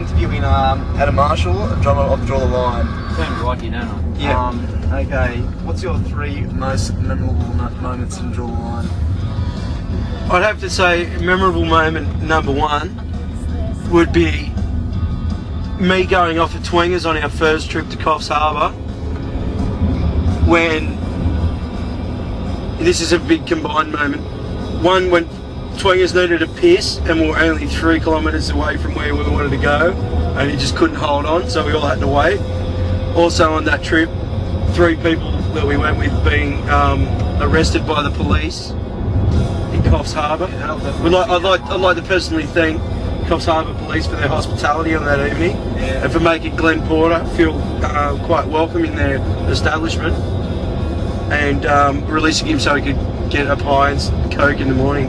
interviewing Adam Marshall, drummer of DrawTheLine. Turned right here, don't I? Yeah. Okay. What's your 3 most memorable moments in DrawTheLine? I'd have to say memorable moment number 1 would be me going off at Twingers on our first trip to Coffs Harbour, when this is a big combined moment. One, when Twingers needed a piss and we were only 3 kilometres away from where we wanted to go, and he just couldn't hold on, so we all had to wait. Also on that trip, 3 people that we went with being arrested by the police in Coffs Harbour. I'd like to personally thank Coffs Harbour Police for their hospitality on that evening, and for making Glenn Porter feel quite welcome in their establishment, and releasing him so he could get a pie and coke in the morning.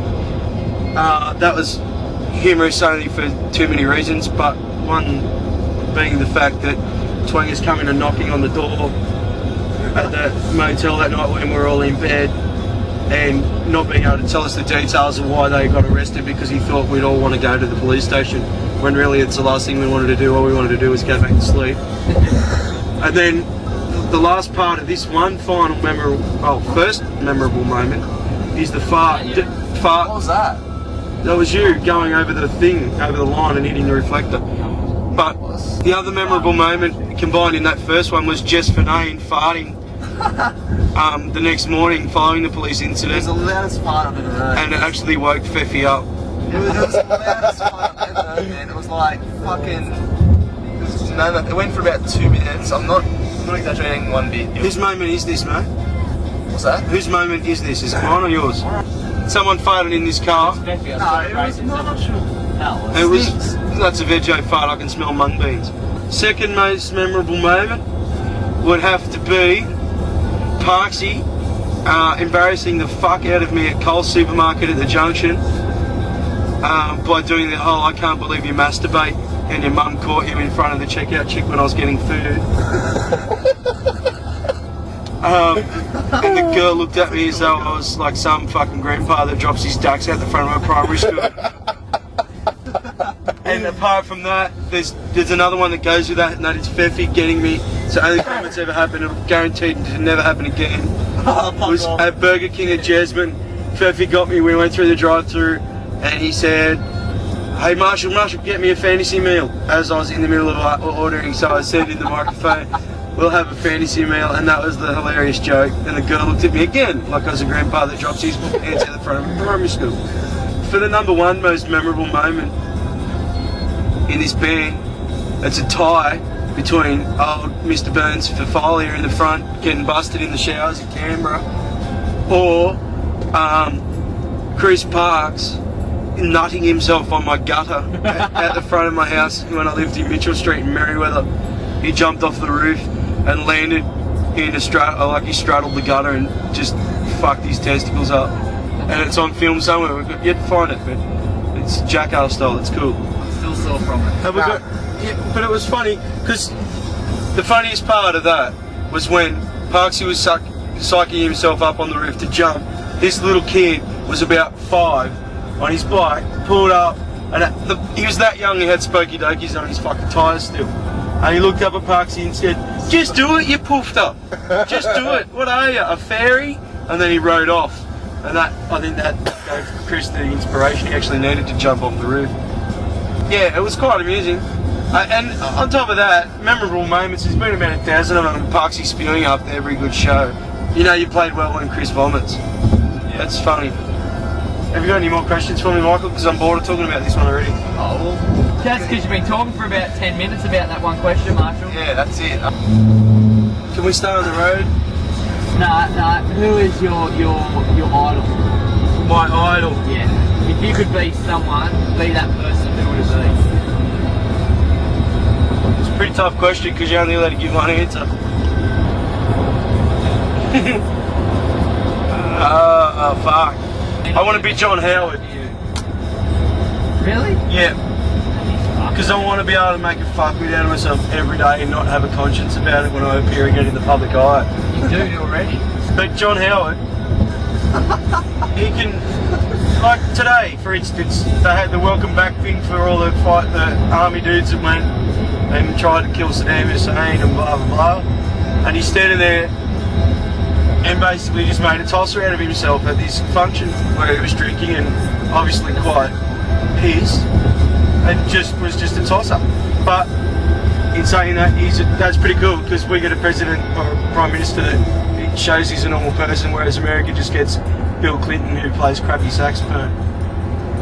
That was humorous only for too many reasons, but one being the fact that Twingers coming and knocking on the door at the motel that night when we were all in bed, and not being able to tell us the details of why they got arrested because he thought we'd all want to go to the police station, when really it's the last thing we wanted to do. All we wanted to do was go back to sleep. And then the last part of this one final first memorable moment is the fart. What was that? That was you going over the thing, over the line and hitting the reflector. But the other memorable moment combined in that first one was Jess Finane farting the next morning following the police incident. It was the loudest fart I've ever heard. And it actually woke Feffy up. It was the loudest fart I've ever heard, man. It was like fucking... It went for about 2 minutes. I'm not exaggerating one bit. Whose moment is this, mate? What's that? Whose moment is this? Is it mine or yours? Someone farted in this car. No, it was not sure. It was... That's a veggie fart, I can smell mung beans. Second most memorable moment would have to be Parksy embarrassing the fuck out of me at Coles Supermarket at the junction by doing the whole "I can't believe you masturbate" and your mum caught you in front of the checkout chick when I was getting food. And the girl looked at me as though I was like some fucking grandpa that drops his ducks out the front of a primary school. And apart from that, there's another one that goes with that, and that is Feffy getting me. So only time it's ever happened, it'll guaranteed to never happen again. Was at Burger King at Jasmine. Feffy got me, we went through the drive-thru, and he said, "Hey Marshall, get me a fantasy meal," as I was in the middle of ordering. So I said in the microphone, "We'll have a fantasy meal," and that was the hilarious joke. And the girl looked at me again like I was a grandpa that drops his pants out the front of a primary school. For the number 1 most memorable moment in this band, it's a tie between old Mr. Burns Fafalia in the front getting busted in the showers in Canberra, or Chris Parks nutting himself on my gutter at the front of my house when I lived in Mitchell Street in Merriweather. He jumped off the roof and landed in a like he straddled the gutter and just fucked his testicles up. And it's on film somewhere. We've got yet to find it, but it's Jackass style. It's cool. I'm still sore from it. Have we got? Yeah, but it was funny because the funniest part of that was when Parksy was psyching himself up on the roof to jump. This little kid was about 5 on his bike, pulled up, and he was that young. He had spokey dokies on his fucking tyres still. And he looked up at Parksy and said, "Just do it, you poofed up. Just do it. What are you, a fairy?" And then he rode off. And I think that gave Chris the inspiration he actually needed to jump off the roof. Yeah, it was quite amusing. And on top of that, memorable moments, there's been about 1,000 of them. Parksy spewing after every good show. You know you played well when Chris vomits. Yeah. That's funny. Have you got any more questions for me, Michael? Because I'm bored of talking about this one already. Oh, well. That's because you've been talking for about 10 minutes about that one question, Marshall. Yeah, that's it. Can we stay on the road? Nah. Who is your idol? My idol? Yeah. If you could be someone, be that person, who would it be? It's a pretty tough question because you're only allowed to give one answer. Fuck. I want to be John Howard. Really? Yeah. Because I want to be able to make a fuckwit out of myself every day and not have a conscience about it when I appear again in the public eye. You do already. But John Howard, he can like today, for instance, they had the welcome back thing for all the army dudes that went and tried to kill Saddam Hussein and blah blah blah. And he's standing there and basically just made a tosser out of himself at this function where he was drinking and obviously quite pissed, and was just a tosser. But in saying that, that's pretty cool because we get a president or a prime minister that shows he's a normal person, whereas America just gets Bill Clinton who plays crappy saxophone.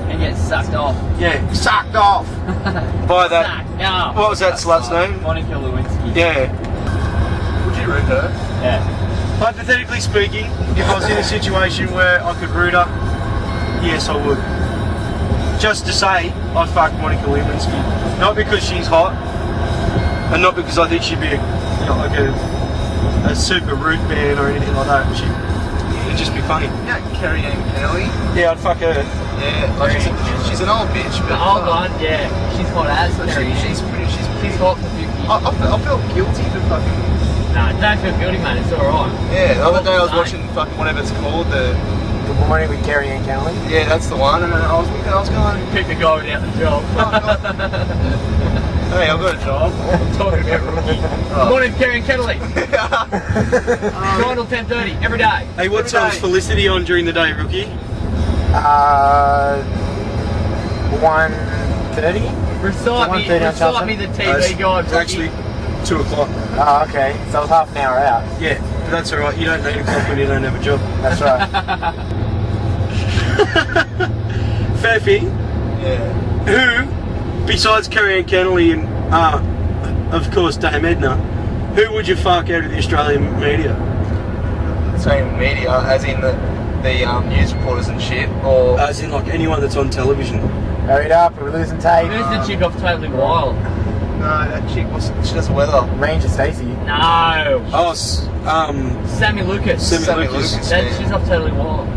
And gets sucked off. Yeah, sucked off by that. Sucked off. What was that slut's name? Monica Lewinsky. Yeah. Would you root her? Yeah. Hypothetically speaking, if I was in a situation where I could root her, yes, I would. Just to say, I'd fuck Monica Lewinsky. Not because she's hot, and not because I think she'd be like a super root man or anything like that. It'd just be funny. Yeah, Carrie Ann Kelly. Yeah, I'd fuck her. Yeah, like she's an old bitch, but The old one, yeah. She's hot as Carrie. she's pretty hot for 50. I felt guilty for fucking. No, don't feel guilty, man. It's alright. Yeah, the other day I was watching fucking whatever it's called, the. Good Morning with Carrie Ann Kelly. Yeah, that's the one, and I was going. Pick the guy without the job. Hey, I've got a job. I'm talking about rookie. Good morning, Carrie and Kettley. 9 till 10:30 every day. Hey, what Every time's day. Felicity on during the day, Rookie? 1:30. Recite me the TV guide. It's actually 2 o'clock. Oh, okay. So it's half an hour out. Yeah, but that's alright. You don't need a clock when you don't have a job. That's right. Fairfie, Yeah. who, besides Carrie Ann Kennelly and, of course, Dame Edna, who would you fuck out of the Australian media? Same media, as in the news reporters and shit, or. As in, like, anyone that's on television. Hurry it up, we're losing tape. Who's the chick off Totally Wild? No, that chick, she does weather. Ranger Stacey. No. Oh, Sammy Lucas. Sammy Lucas. She's off Totally Wild.